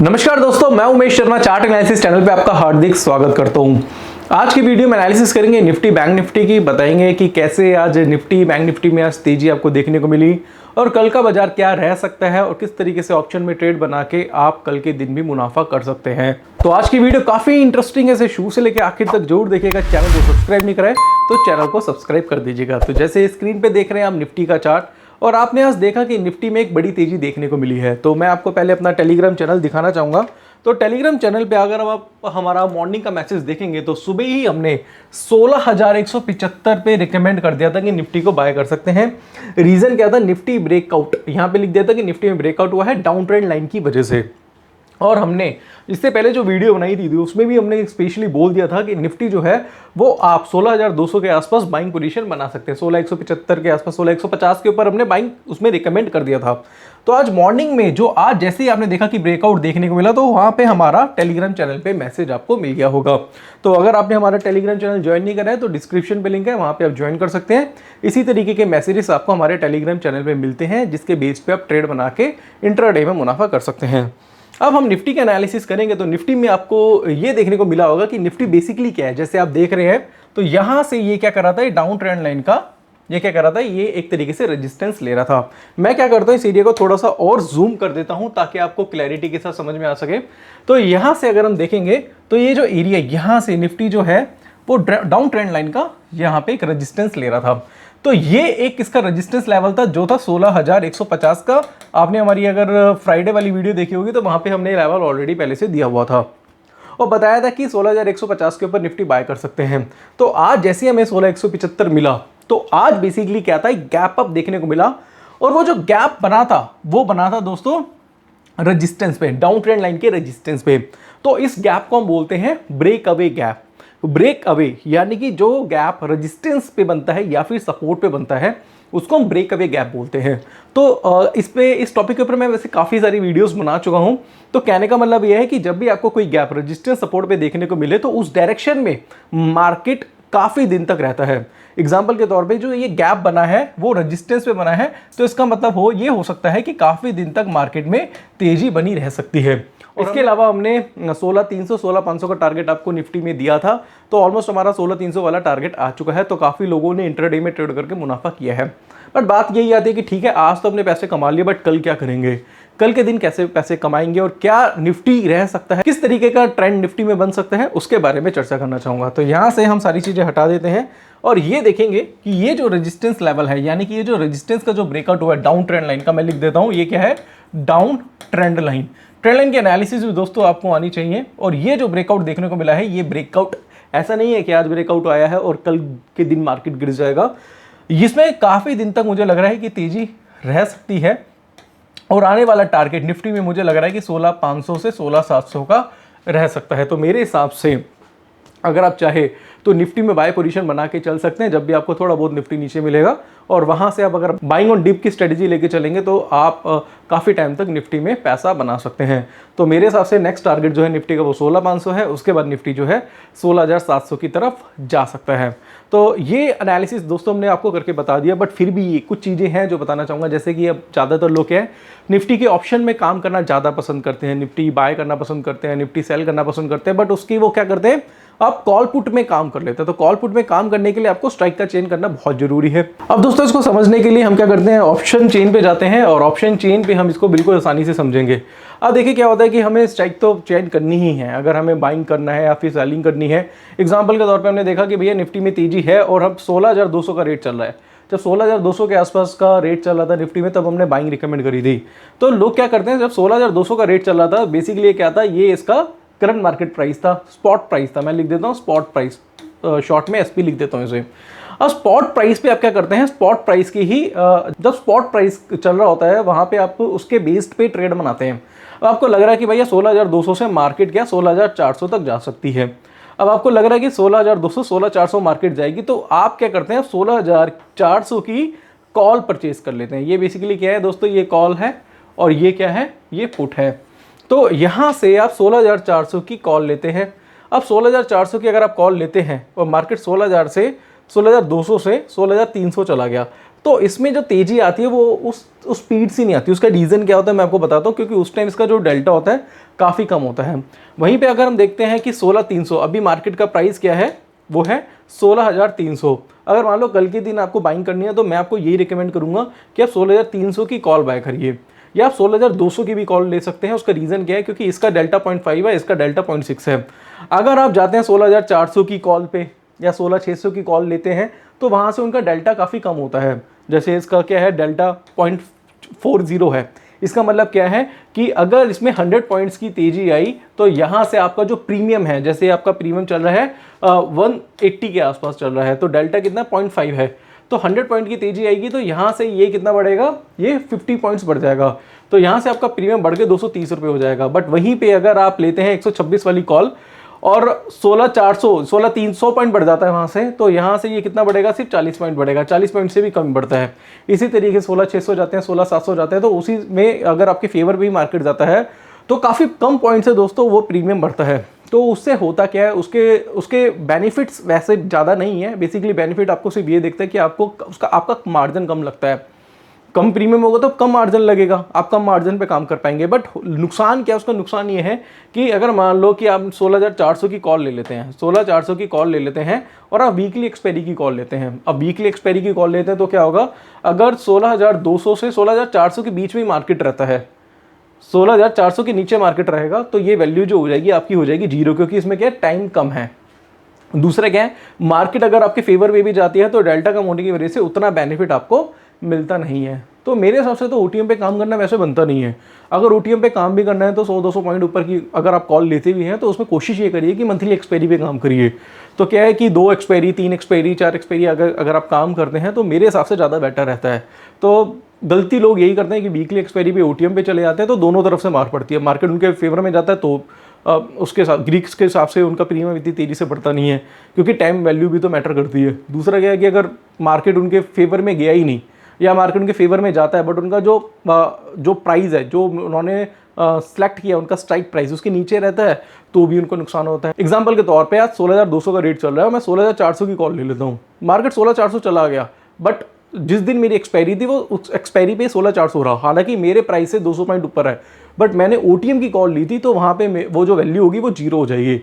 नमस्कार दोस्तों, मैं Umesh Sharma chart analysis channel पे आपका हार्दिक स्वागत करता हूं। आज की वीडियो में एनालिसिस करेंगे निफ्टी बैंक निफ्टी की। बताएंगे कि कैसे आज निफ्टी बैंक निफ्टी में आज तेजी आपको देखने को मिली और कल का बाजार क्या रह सकता है और किस तरीके से ऑप्शन में ट्रेड बना के आप कल के दिन भी मुनाफा कर सकते हैं। तो आज की वीडियो काफी इंटरेस्टिंग है, इसे शुरू से लेकर आखिर तक जरूर देखिएगा। चैनल को सब्सक्राइब नहीं कराए तो चैनल को सब्सक्राइब कर दीजिएगा। तो जैसे स्क्रीन पे देख रहे हैं आप निफ्टी का चार्ट, और आपने आज देखा कि निफ्टी में एक बड़ी तेजी देखने को मिली है। तो मैं आपको पहले अपना टेलीग्राम चैनल दिखाना चाहूँगा। तो टेलीग्राम चैनल पे अगर आप हमारा मॉर्निंग का मैसेज देखेंगे तो सुबह ही हमने 16,175 पे रिकमेंड कर दिया था कि निफ्टी को बाय कर सकते हैं। रीज़न क्या था? निफ्टी ब्रेकआउट, यहाँ पे लिख दिया था कि निफ्टी में ब्रेकआउट हुआ है डाउन ट्रेंड लाइन की वजह से। और हमने इससे पहले जो वीडियो बनाई थी उसमें भी हमने स्पेशली बोल दिया था कि निफ्टी जो है वो आप 16,200 के आसपास बाइंग पोजीशन बना सकते हैं। 16,175 के आसपास, 16,150 के ऊपर हमने बाइंग उसमें रिकमेंड कर दिया था। तो आज मॉर्निंग में जो आज जैसे ही आपने देखा कि ब्रेकआउट देखने को मिला तो वहाँ पे हमारा टेलीग्राम चैनल पे मैसेज आपको मिल गया होगा। तो अगर आपने हमारा टेलीग्राम चैनल ज्वाइन नहीं करा है तो डिस्क्रिप्शन पे लिंक है, वहाँ पे आप ज्वाइन कर सकते हैं। इसी तरीके के मैसेजेस आपको हमारे टेलीग्राम चैनल पे मिलते हैं, जिसके बेस पे आप ट्रेड बना के इंट्राडे में मुनाफा कर सकते हैं। अब हम निफ्टी का एनालिसिस करेंगे तो निफ्टी में आपको ये देखने को मिला होगा कि निफ्टी बेसिकली क्या है। जैसे आप देख रहे हैं तो यहाँ से ये क्या कर रहा था, ये डाउन ट्रेंड लाइन का ये क्या कर रहा था, ये एक तरीके से रेजिस्टेंस ले रहा था। मैं क्या करता हूँ, इस एरिया को थोड़ा सा और जूम कर देता हूँ ताकि आपको क्लैरिटी के साथ समझ में आ सके। तो यहाँ से अगर हम देखेंगे तो ये जो एरिया यहाँ से निफ्टी जो है वो डाउन ट्रेंड लाइन का यहाँ पे एक रेजिस्टेंस ले रहा था। तो ये एक इसका रेजिस्टेंस लेवल था जो था 16,150 का। आपने हमारी अगर फ्राइडे वाली वीडियो देखी होगी तो वहाँ पे हमने लेवल ऑलरेडी पहले से दिया हुआ था और बताया था कि 16,150 के ऊपर निफ्टी बाय कर सकते हैं। तो आज जैसे ही हमें 16,175 मिला तो आज बेसिकली क्या था, गैप अप देखने को मिला। और वो जो गैप बना था वो बना था दोस्तों रेजिस्टेंस पे, डाउन ट्रेंड लाइन के रेजिस्टेंस पे। तो इस गैप को हम बोलते हैं break away gap. Break away यानी कि जो गैप रेजिस्टेंस पे बनता है या फिर सपोर्ट पे बनता है उसको हम ब्रेक अवे गैप बोलते हैं। तो इस टॉपिक के ऊपर मैं वैसे काफ़ी सारी वीडियोस बना चुका हूं। तो कहने का मतलब यह है कि जब भी आपको कोई गैप रेजिस्टेंस सपोर्ट पे देखने को मिले तो उस डायरेक्शन में मार्केट काफ़ी दिन तक रहता है। एग्जाम्पल के तौर पे जो ये गैप बना है वो रेजिस्टेंस पे बना है, तो इसका मतलब ये हो सकता है कि काफ़ी दिन तक मार्केट में तेजी बनी रह सकती है। इसके अलावा हमने 16,300 16,500 का टारगेट आपको निफ्टी में दिया था। तो ऑलमोस्ट हमारा 16,300 वाला टारगेट आ चुका है। तो काफ़ी लोगों ने इंट्राडे में ट्रेड करके मुनाफा किया है। बट बात यही आती है कि ठीक है, आज तो अपने पैसे कमा लिए, बट कल क्या करेंगे, कल के दिन कैसे पैसे कमाएंगे और क्या निफ्टी रह सकता है, किस तरीके का ट्रेंड निफ्टी में बन सकता है, उसके बारे में चर्चा करना चाहूँगा। तो यहाँ से हम सारी चीज़ें हटा देते हैं और ये देखेंगे कि ये जो रेजिस्टेंस लेवल है, यानी कि ये जो रेजिस्टेंस का जो ब्रेकआउट हुआ है डाउन ट्रेंड लाइन का, मैं लिख देता हूँ, ये क्या है, down trend line. Trend line की एनालिसिस भी दोस्तों आपको आनी चाहिए। और ये जो ब्रेकआउट देखने को मिला है, ये ब्रेकआउट ऐसा नहीं है कि आज ब्रेकआउट आया है और कल के दिन मार्केट गिर जाएगा। इसमें काफ़ी दिन तक मुझे लग रहा है कि तेजी रह सकती है और आने वाला टारगेट निफ्टी में मुझे लग रहा है कि 16,500 से 16,700 का रह सकता है। तो मेरे हिसाब से अगर आप चाहे तो निफ्टी में बाय पोजीशन बना के चल सकते हैं जब भी आपको थोड़ा बहुत निफ्टी नीचे मिलेगा, और वहां से आप अगर बाइंग ऑन डिप की स्ट्रेटजी लेके चलेंगे तो आप काफ़ी टाइम तक निफ्टी में पैसा बना सकते हैं। तो मेरे हिसाब से नेक्स्ट टारगेट जो है निफ्टी का वो 16,500 है, उसके बाद निफ्टी जो है 16,700 की तरफ जा सकता है। तो ये एनालिसिस दोस्तों हमने आपको करके बता दिया, बट फिर भी ये कुछ चीज़ें हैं जो बताना चाहूँगा। जैसे कि अब ज़्यादातर लोग क्या है, निफ्टी के ऑप्शन में काम करना ज़्यादा पसंद करते हैं, निफ्टी बाय करना पसंद करते हैं, निफ्टी सेल करना पसंद करते हैं, बट उसकी वो क्या करते हैं, आप कॉल पुट में काम कर लेते हैं। तो कॉल पुट में काम करने के लिए आपको स्ट्राइक का चेन करना बहुत जरूरी है। अब दोस्तों इसको समझने के लिए हम क्या करते हैं, ऑप्शन चेन पे जाते हैं और ऑप्शन चेन पे हम इसको बिल्कुल आसानी से समझेंगे। अब देखिए क्या होता है कि हमें स्ट्राइक तो चेन करनी ही है अगर हमें बाइंग करना है या फिर सेलिंग करनी है। एग्जाम्पल के तौर पर हमने देखा कि भैया निफ्टी में तेजी है और अब 16,200 का रेट चल रहा है। जब 16,200 के आसपास का रेट चल रहा था निफ्टी में, तब हमने बाइंग रिकमेंड करी थी। तो लोग क्या करते हैं, जब 16,200 का रेट चल रहा था, बेसिकली क्या था, ये इसका करंट मार्केट प्राइस था, स्पॉट प्राइस था। मैं लिख देता हूँ स्पॉट प्राइस, शॉर्ट में एसपी लिख देता हूँ इसे। अब स्पॉट प्राइस पे आप क्या करते हैं, स्पॉट प्राइस की ही जब स्पॉट प्राइस चल रहा होता है वहाँ पे आप उसके बेस्ड पे ट्रेड बनाते हैं। अब आपको लग रहा है कि भैया 16,200 से मार्केट क्या 16,400 तक जा सकती है। अब आपको लग रहा है कि 16,200 16,400 मार्केट जाएगी, तो आप क्या करते हैं, 16,400 की कॉल परचेज कर लेते हैं। ये बेसिकली क्या है दोस्तों, ये कॉल है और ये क्या है, ये पुट है। तो यहाँ से आप 16,400 की कॉल लेते हैं। अब 16,400 की अगर आप कॉल लेते हैं और मार्केट 16,200 से 16,300 चला गया, तो इसमें जो तेजी आती है वो उस स्पीड से नहीं आती। उसका रीज़न क्या होता है मैं आपको बताता हूँ, क्योंकि उस टाइम इसका जो डेल्टा होता है काफ़ी कम होता है। वहीं पे अगर हम देखते हैं कि 16,300 अभी मार्केट का प्राइस क्या है, वो है 16,300। अगर मान लो कल के दिन आपको बाइंग करनी है तो मैं आपको यही रिकमेंड करूंगा कि आप 16,300 की कॉल बाय करिए, या आप 16,200 की भी कॉल ले सकते हैं। उसका रीज़न क्या है, क्योंकि इसका डेल्टा 0.5 है, इसका डेल्टा 0.6 है। अगर आप जाते हैं 16,400 की कॉल पे या 16,600 की कॉल लेते हैं तो वहाँ से उनका डेल्टा काफ़ी कम होता है। जैसे इसका क्या है, डेल्टा 0.40 है। इसका मतलब क्या है कि अगर इसमें 100 पॉइंट्स की तेजी आई तो यहाँ से आपका जो प्रीमियम है, जैसे आपका प्रीमियम चल रहा है 180 के आसपास चल रहा है, तो डेल्टा कितना 0.5 है, तो 100 पॉइंट की तेजी आएगी तो यहाँ से ये कितना बढ़ेगा, ये 50 पॉइंट्स बढ़ जाएगा। तो यहाँ से आपका प्रीमियम बढ़ के 230 रुपये हो जाएगा। बट वहीं पे अगर आप लेते हैं 126 वाली कॉल और 16,400 16,300 पॉइंट बढ़ जाता है वहाँ से, तो यहाँ से ये कितना बढ़ेगा, सिर्फ 40 पॉइंट बढ़ेगा, 40 पॉइंट से भी कम बढ़ता है। इसी तरीके से 16,600 जाते हैं, 16,700 जाते हैं, तो उसी में अगर आपके फेवर भी मार्केट जाता है तो काफ़ी कम पॉइंट से दोस्तों वो प्रीमियम बढ़ता है। तो उससे होता क्या है, उसके बेनिफिट्स वैसे ज़्यादा नहीं है। बेसिकली बेनिफिट आपको सिर्फ ये देखता है कि आपको आपका मार्जिन कम लगता है। कम प्रीमियम होगा तो कम मार्जिन लगेगा, आप कम मार्जिन पे काम कर पाएंगे। बट नुकसान क्या है, उसका नुकसान ये है कि अगर मान लो कि आप 16,400 की कॉल ले लेते हैं, 16,400 की कॉल ले लेते हैं और आप वीकली एक्सपायरी की कॉल लेते हैं। अब वीकली एक्सपायरी की कॉल लेते हैं तो क्या होगा, अगर 16,200 से 16,400 के बीच में मार्केट रहता है, 16,400 के नीचे मार्केट रहेगा, तो ये वैल्यू जो हो जाएगी आपकी हो जाएगी जीरो, क्योंकि इसमें क्या है, टाइम कम है। दूसरा क्या है, मार्केट अगर आपके फेवर में भी जाती है तो डेल्टा कम होने की वजह से उतना बेनिफिट आपको मिलता नहीं है। तो मेरे हिसाब से तो ओटीएम पे काम करना वैसे बनता नहीं है। अगर ओटीएम पे काम भी करना है तो 100-200 पॉइंट ऊपर की अगर आप कॉल लेते भी हैं तो उसमें कोशिश ये करिए कि मंथली एक्सपायरी पे काम करिए। तो क्या है कि 2 एक्सपायरी, 3 एक्सपायरी, 4 एक्सपायरी अगर आप काम करते हैं तो मेरे हिसाब से ज़्यादा बेटर रहता है। तो गलती लोग यही करते हैं कि वीकली एक्सपायरी पे ओटीएम पे चले जाते हैं, तो दोनों तरफ से मार पड़ती है। मार्केट उनके फेवर में जाता है तो उसके साथ ग्रीक्स के हिसाब से उनका प्रीमियम इतनी तेज़ी से बढ़ता नहीं है, क्योंकि टाइम वैल्यू भी तो मैटर करती है। दूसरा क्या है कि अगर मार्केट उनके फेवर में गया ही नहीं या मार्केट उनके फेवर में जाता है बट उनका जो प्राइस है, जो उन्होंने सेलेक्ट किया, उनका स्ट्राइक प्राइस उसके नीचे रहता है, तो भी उनको नुकसान होता है। एग्जांपल के तौर पे आज 16,200 का रेट चल रहा है, मैं 16,400 की कॉल ले लेता हूँ, मार्केट 16,400 चला गया, बट जिस दिन मेरी एक्सपायरी थी वो उस एक्सपायरी पे 16,400 रहा, हालांकि मेरे प्राइस से 200 पॉइंट ऊपर है, बट मैंने ओटीएम की कॉल ली थी तो वहाँ पे वो जो वैल्यू होगी वो जीरो हो जाएगी।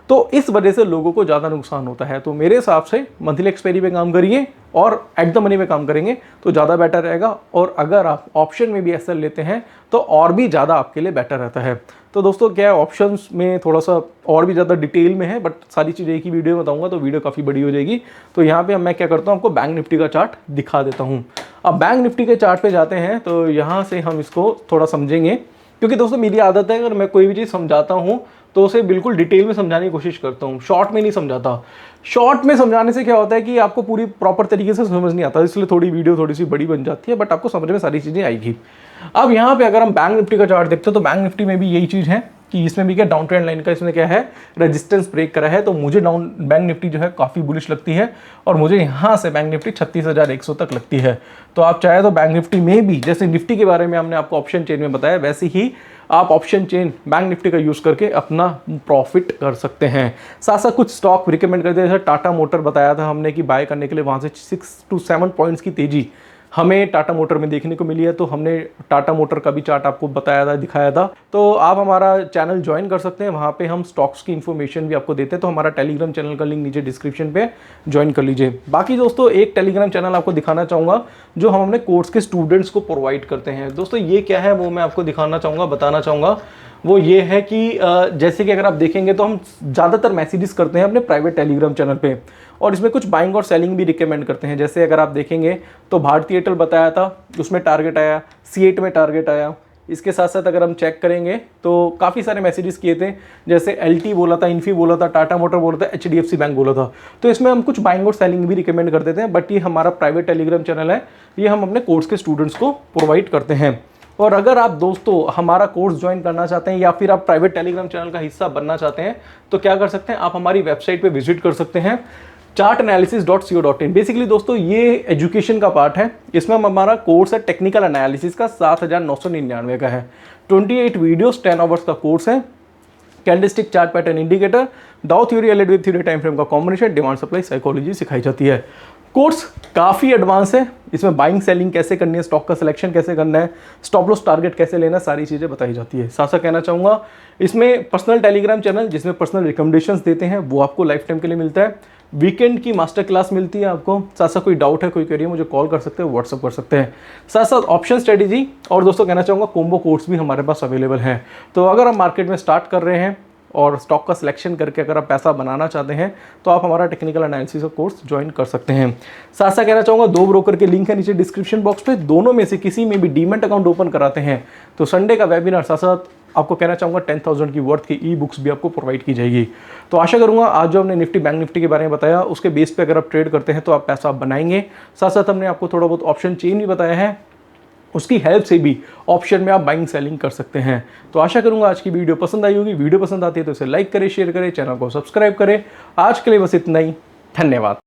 तो इस वजह से लोगों को ज़्यादा नुकसान होता है। तो मेरे हिसाब से मंथली एक्सपायरी पे काम करिए और एट द मनी पे काम करेंगे तो ज़्यादा बेटर रहेगा। और अगर आप ऑप्शन में भी एसएल लेते हैं तो और भी ज़्यादा आपके लिए बेटर रहता है। तो दोस्तों क्या है, ऑप्शंस में थोड़ा सा और भी ज़्यादा डिटेल में है, बट सारी चीज़ें एक ही वीडियो में बताऊंगा तो वीडियो काफ़ी बड़ी हो जाएगी। तो यहाँ पे मैं क्या करता हूँ, आपको बैंक निफ्टी का चार्ट दिखा देता हूँ। अब बैंक निफ्टी के चार्ट पे जाते हैं तो यहाँ से हम इसको थोड़ा समझेंगे, क्योंकि दोस्तों मेरी आदत है अगर मैं कोई भी चीज़ समझाता हूँ तो उसे बिल्कुल डिटेल में समझाने की कोशिश करता हूँ, शॉर्ट में नहीं समझाता। शॉर्ट में समझाने से क्या होता है कि आपको पूरी प्रॉपर तरीके से समझ नहीं आता, इसलिए थोड़ी वीडियो थोड़ी सी बड़ी बन जाती है, बट आपको समझ में सारी चीज़ें आएगी। अब यहाँ पे अगर हम बैंक निफ्टी का चार्ट देखते हैं तो बैंक निफ्टी में भी यही चीज़ है कि इसमें भी क्या डाउन ट्रेंड लाइन का इसमें क्या है, रेजिस्टेंस ब्रेक करा है। तो मुझे बैंक निफ्टी जो है काफ़ी बुलिश लगती है और मुझे यहाँ से बैंक निफ्टी 36,100 तक लगती है। तो आप चाहे तो बैंक निफ्टी में भी, जैसे निफ्टी के बारे में हमने आपको ऑप्शन चेन में बताया, वैसे ही आप ऑप्शन चेन बैंक निफ्टी का यूज़ करके अपना प्रॉफिट कर सकते हैं। साथ साथ कुछ स्टॉक रिकमेंड करते हैं, जैसे टाटा मोटर बताया था हमने कि बाय करने के लिए, वहाँ से 6 to 7 पॉइंट्स की तेज़ी हमें टाटा मोटर में देखने को मिली है। तो हमने टाटा मोटर का भी चार्ट आपको बताया था, दिखाया था। तो आप हमारा चैनल ज्वाइन कर सकते हैं, वहाँ पे हम स्टॉक्स की इन्फॉर्मेशन भी आपको देते हैं। तो हमारा टेलीग्राम चैनल का लिंक नीचे डिस्क्रिप्शन पे ज्वाइन कर लीजिए। बाकी दोस्तों एक टेलीग्राम चैनल आपको दिखाना चाहूँगा जो हम अपने कोर्स के स्टूडेंट्स को प्रोवाइड करते हैं। दोस्तों ये क्या है वो मैं आपको दिखाना चाहूँगा, बताना चाहूँगा। वो ये है कि जैसे कि अगर आप देखेंगे तो हम ज़्यादातर मैसेजेस करते हैं अपने प्राइवेट टेलीग्राम चैनल पे, और इसमें कुछ बाइंग और सेलिंग भी रिकमेंड करते हैं। जैसे अगर आप देखेंगे तो भारतीय एयरटेल बताया था, उसमें टारगेट आया, C8 में टारगेट आया। इसके साथ साथ अगर हम चेक करेंगे तो काफ़ी सारे मैसेजेस किए थे, जैसे LT बोला था, इन्फी बोला था, टाटा मोटर बोला था, HDFC बैंक बोला था। तो इसमें हम कुछ बाइंग और सेलिंग भी रिकमेंड कर देते हैं, बट ये हमारा प्राइवेट टेलीग्राम चैनल है, ये हम अपने कोर्स के स्टूडेंट्स को प्रोवाइड करते हैं। और अगर आप दोस्तों हमारा कोर्स ज्वाइन करना चाहते हैं या फिर आप प्राइवेट टेलीग्राम चैनल का हिस्सा बनना चाहते हैं तो क्या कर सकते हैं, आप हमारी वेबसाइट पे विजिट कर सकते हैं, chartanalysis.co.in। बेसिकली दोस्तों ये एजुकेशन का पार्ट है, इसमें हमारा कोर्स है टेक्निकल एनालिसिस का, 7,999 का है। 28 वीडियोस 10 आवर्स का कोर्स है। कैंडलस्टिक, चार्ट पैटर्न, इंडिकेटर, डाउ theory, LED web theory, time frame का कॉम्बिनेशन, डिमांड सप्लाई साइकोलॉजी सिखाई जाती है। कोर्स काफ़ी एडवांस है। इसमें बाइंग सेलिंग कैसे करनी है, स्टॉक का सिलेक्शन कैसे करना है, स्टॉप लॉस टारगेट कैसे लेना, सारी चीज़ें बताई जाती है। साथ साथ कहना चाहूँगा इसमें पर्सनल टेलीग्राम चैनल जिसमें पर्सनल रिकमेंडेशंस देते हैं वो आपको लाइफ टाइम के लिए मिलता है। वीकेंड की मास्टर क्लास मिलती है आपको। साथ साथ कोई डाउट है, कोई क्वेरी है, मुझे कॉल कर सकते हैं, व्हाट्सअप कर सकते हैं। साथ साथ ऑप्शन स्ट्रेटेजी और दोस्तों कहना चाहूँगा कॉम्बो कोर्स भी हमारे पास अवेलेबल है। तो अगर आप मार्केट में स्टार्ट कर रहे हैं और स्टॉक का सिलेक्शन करके अगर आप पैसा बनाना चाहते हैं तो आप हमारा टेक्निकल एनालिसिस का कोर्स ज्वाइन कर सकते हैं। साथ साथ कहना चाहूँगा 2 ब्रोकर के लिंक है नीचे डिस्क्रिप्शन बॉक्स पे, दोनों में से किसी में भी डीमैट अकाउंट ओपन कराते हैं तो संडे का वेबिनार, साथ साथ आपको कहना चाहूँगा 10,000 की वर्थ की ई बुक्स भी आपको प्रोवाइड की जाएगी। तो आशा करूँगा आज जो हमने निफ्टी बैंक निफ्टी के बारे में बताया उसके बेस पे अगर आप ट्रेड करते हैं तो आप पैसा बनाएंगे। साथ साथ हमने आपको थोड़ा बहुत ऑप्शन चेन भी बताया है, उसकी हेल्प से भी ऑप्शन में आप बाइंग सेलिंग कर सकते हैं। तो आशा करूंगा आज की वीडियो पसंद आई होगी। वीडियो पसंद आती है तो इसे लाइक करें, शेयर करें, चैनल को सब्सक्राइब करें। आज के लिए बस इतना ही, धन्यवाद।